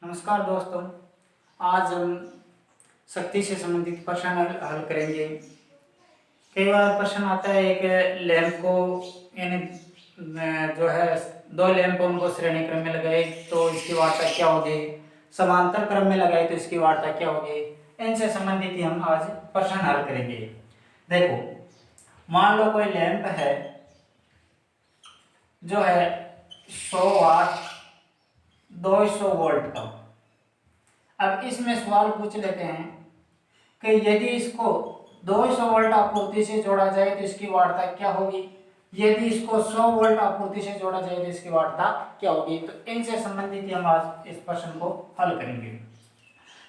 नमस्कार दोस्तों। आज हम शक्ति से संबंधित प्रश्न हल करेंगे। कई बार प्रश्न आता है कि लैंप को यानी जो है दो लैंप उनको श्रेणी क्रम में लगाए तो इसकी वार्ता क्या होगी, समांतर क्रम में लगाए तो इसकी वार्ता क्या होगी। इनसे संबंधित ही हम आज प्रश्न हल करेंगे। देखो, मान लो कोई लैंप है जो है 100 वाट 200 वोल्ट का। अब इसमें सवाल पूछ लेते हैं कि यदि इसको 200 वोल्ट आपूर्ति से जोड़ा जाए तो इसकी वार्ता क्या होगी, यदि इसको 100 वोल्ट आपूर्ति से जोड़ा जाए तो इसकी वार्ता क्या होगी। तो इनसे संबंधित हम आज इस प्रश्न को हल करेंगे।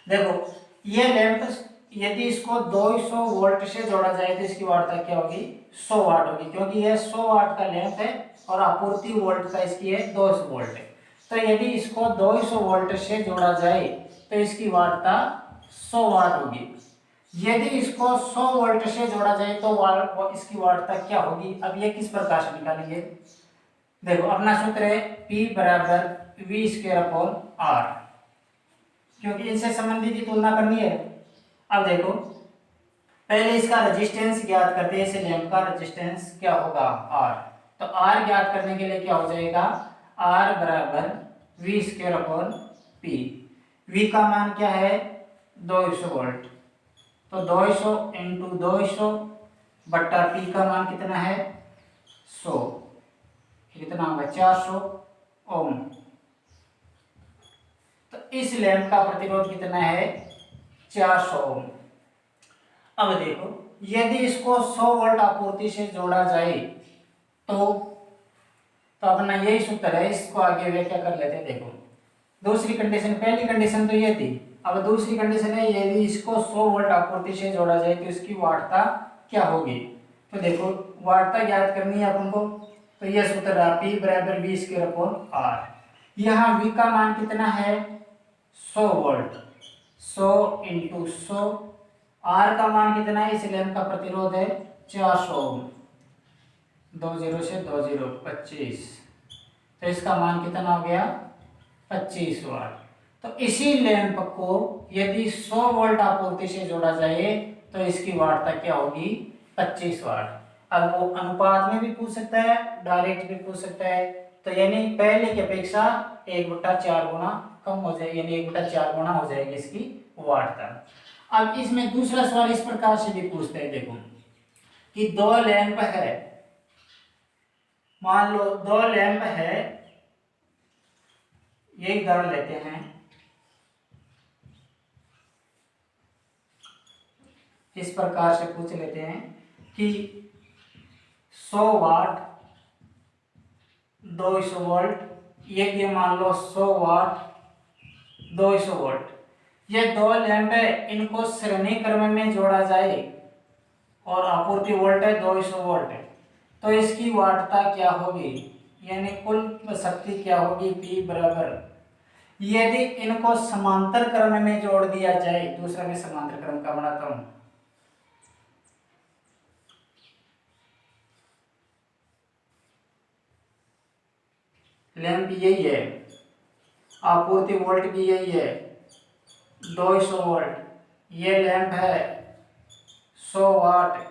देखो, ये लैंप यदि इसको 200 वोल्ट से जोड़ा जाए तो इसकी वार्ता क्या होगी, 100 वाट होगी, क्योंकि यह 100 वाट का लैंप है और आपूर्ति वोल्ट का इसकी है 200 वोल्ट है। तो यदि इसको 200 वोल्ट से जोड़ा जाए तो इसकी वार्ता 100 वाट होगी। यदि इसको 100 वोल्ट से जोड़ा जाए तो इसकी वार्ता क्या होगी। अब ये किस प्रकार से निकालेंगे। देखो, अपना सूत्र है P बराबर V स्क्वायर अपॉन R, क्योंकि इनसे संबंधित ही तुलना करनी है। अब देखो, पहले इसका रेजिस्टेंस ज्ञात करते हैं। इस लैंप का रेजिस्टेंस क्या होगा, R। तो R ज्ञात करने के लिए क्या हो जाएगा, R बराबर V square upon P। V का मान क्या है, 200 वोल्ट, तो 200 इंटू 200 बट्टा P का मान कितना है, 100, कितना होगा 400 ओम। तो इस लैंप का प्रतिरोध कितना है, 400 ओम। अब देखो, यदि इसको 100 वोल्ट आपूर्ति से जोड़ा जाए तो अपना यही सूत्र है, इसको आगे व्याख्या कर लेते हैं। देखो, दूसरी कंडीशन, पहली कंडीशन तो ये थी, अब दूसरी कंडीशन है यदि इसको 100 वोल्ट आपूर्ति से जोड़ा जाए तो इसकी वार्ता क्या होगी। तो देखो, वार्ता ज्ञात करनी है अपन को, तो यह सूत्र रहा P बराबर V स्क्वायर अपॉन R। यहाँ V का मान कितना है, 100 वोल्ट, 100 इंटू 100, R का मान कितना है, इस लैंप का प्रतिरोध है 400 ओम, 20 से 20 25, तो इसका मान कितना हो गया, 25 वाट। तो इसी लैंप को यदि 100 वोल्ट आपूर्ति से जोड़ा जाए तो इसकी वार्ता क्या होगी, 25 वाट। अब वो अनुपात में भी पूछ सकता है, डायरेक्ट भी पूछ सकता है, तो यानी पहले की अपेक्षा 1/4 गुना कम हो जाएगी, यानी 1/4 गुना हो जाएगी इसकी वार्ता। अब इसमें दूसरा सवाल इस प्रकार से भी पूछते हैं। देखो कि दो लैंप है, मान लो दो लैंप है, ये उदाहरण लेते हैं। इस प्रकार से पूछ लेते हैं कि 100 वाट 200 वोल्ट, ये मान लो 100 वाट 200 वोल्ट, ये दो लैंप है, इनको श्रेणी क्रम में जोड़ा जाए और आपूर्ति वोल्ट है 200 वोल्ट है, तो इसकी वाटता क्या होगी, यानी कुल शक्ति क्या होगी, P बराबर, यदि इनको समांतर क्रम में जोड़ दिया जाए, दूसरा में समांतर क्रम का बनाता हूं। लैंप यही है, आपूर्ति वोल्ट भी यही है 200 वोल्ट, ये लैंप है 100 वाट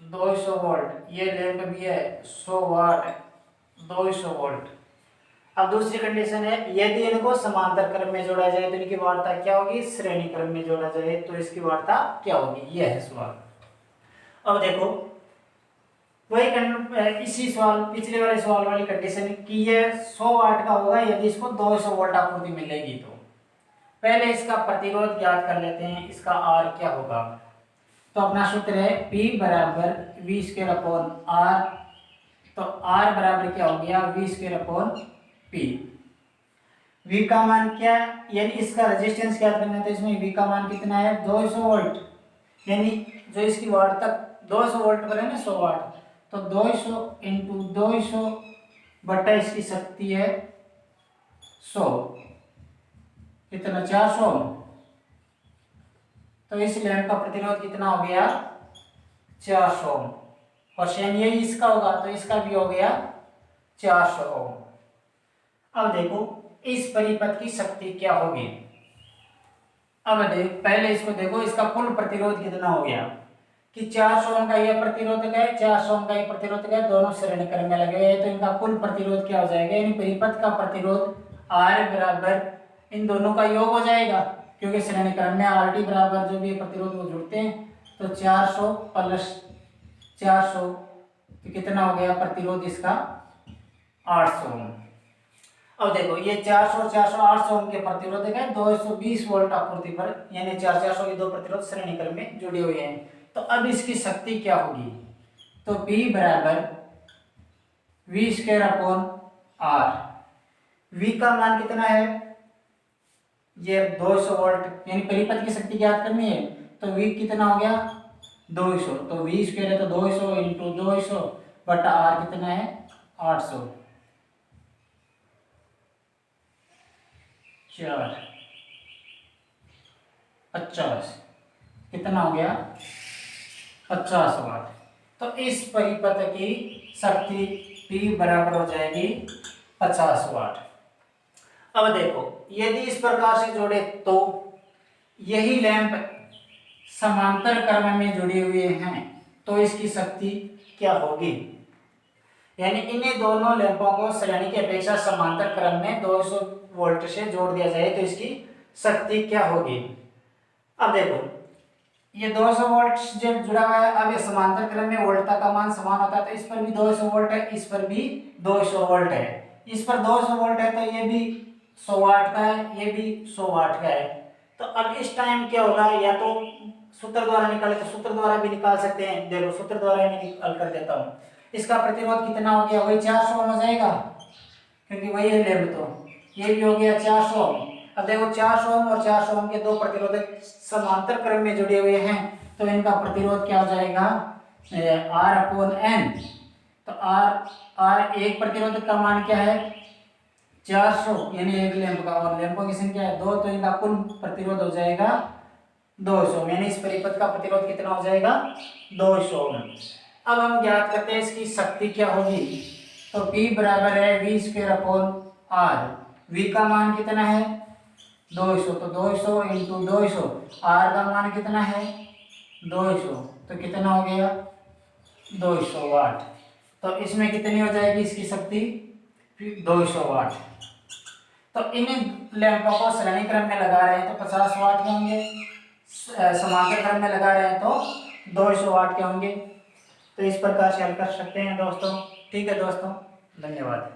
200 वोल्ट, ये लैंप भी है 100 वाट 200 वोल्ट। अब दूसरी कंडीशन है, यदि इनको समांतर क्रम में जोड़ा जाए तो इनकी वार्ता क्या होगी, श्रेणी क्रम में जोड़ा जाए तो इसकी वार्ता क्या होगी, यह है सवाल। अब देखो, वही इसी सवाल, पिछले वाले सवाल वाली कंडीशन की ये 100 वाट का होगा यदि इसको 200 वोल्ट आपूर्ति मिलेगी। तो पहले इसका प्रतिरोध ज्ञात कर लेते हैं, इसका R क्या होगा। तो अपना सूत्र है P बराबर V स्क्वायर अपॉन R, तो R बराबर क्या हो गया, V square upon P। V का मान क्या, यानी इसका रेजिस्टेंस ज्ञात करना है, तो इसमें V का मान कितना है, 200 वोल्ट, यानी जो इसकी वाट तक 200 वोल्ट पर है ना 100 वाट, तो 200 इंटू 200 बटा इसकी शक्ति है 100, कितना 400। तो इस लैंप का प्रतिरोध कितना हो गया, 400 ओम, और सेम यही इसका होगा तो इसका भी हो गया 400 ओम। अब देखो, इस परिपथ की शक्ति क्या होगी। अब पहले इसको देखो, इसका कुल प्रतिरोध कितना हो गया कि 400 ओम का यह प्रतिरोधक है, 400 ओम का यह प्रतिरोधक है, दोनों श्रेणी क्रम में लगे हुए हैं, तो इनका कुल प्रतिरोध क्या हो जाएगा, यानी परिपथ का प्रतिरोध R बराबर इन दोनों का योग हो जाएगा, क्योंकि श्रेणी क्रम में RT बराबर जो भी प्रतिरोध वो जुड़ते हैं। तो 400 प्लस 400 तो कितना हो गया प्रतिरोध इसका 800 ओम। अब देखो ये 400 400 800 ओम के प्रतिरोधक है, 220 वोल्ट आपूर्ति पर, यानी 400 के दो प्रतिरोध श्रेणी क्रम में जुड़े हुए हैं। तो अब इसकी शक्ति क्या होगी, तो P बराबर V square upon R। V का मान कितना है, ये 200 वोल्ट, यानी परिपथ की शक्ति ज्ञात करनी है। तो V कितना हो गया 200, तो V स्क्वायर है तो 200 इंटू 200 बटा R कितना है 800, 4 50 कितना हो गया 50 वाट। तो इस परिपथ की शक्ति P बराबर हो जाएगी 50 वाट। अब देखो यदि इस प्रकार से जोड़े तो यही लैंप समांतर क्रम में जुड़े हुए हैं, तो इसकी शक्ति क्या होगी, यानी इन्हें दोनों लैंपों को श्रेणी की अपेक्षा समांतर क्रम में 200 वोल्ट से जोड़ दिया जाए तो इसकी शक्ति क्या होगी। अब देखो ये 200 वोल्ट जब जुड़ा हुआ है, अब ये समांतर क्रम में वोल्टता का मान समान होता है, तो इस पर भी 200 वोल्ट है, इस पर भी 200 वोल्ट है, इस पर 200 वोल्ट है तो ये भी 100 वाट का है, ये भी 100 वाट का है। तो अब इस टाइम क्या होगा, या तो सूत्र द्वारा निकाले तो सूत्र द्वारा भी निकाल सकते हैं, देखो सूत्र द्वारा मैं निकाल कर देता हूँ। इसका प्रतिरोध कितना हो गया, वही 400 ओम हो जाएगा, क्योंकि वही है लेब, तो ये भी हो गया 400 ओम। अब देखो 400 ओम और 400 ओम के दो प्रतिरोधक समांतर क्रम में जुड़े हुए हैं, तो इनका प्रतिरोध क्या हो जाएगा R अपॉन N। तो R एक प्रतिरोधक का मान क्या है 400, यानी एक लैंप का, और लैंपों की संख्या है 2, तो इनका कुल प्रतिरोध हो जाएगा 200, यानी इस परिपथ का प्रतिरोध कितना हो जाएगा 200 ओम। अब हम ज्ञात करते हैं इसकी शक्ति क्या होगी, तो P बराबर है V square upon R। V का मान कितना है 200, तो 200 इंटू 200, R का मान कितना है 200, तो कितना हो गया 200 वाट। तो इसमें कितनी हो जाएगी इसकी शक्ति 200 वाट। तो इन लैंपों को श्रेणी क्रम में लगा रहे हैं तो 50 वाट के होंगे, समांतर क्रम में लगा रहे हैं तो 200 वाट के होंगे। तो इस प्रकार से हल कर सकते हैं दोस्तों। ठीक है दोस्तों, धन्यवाद।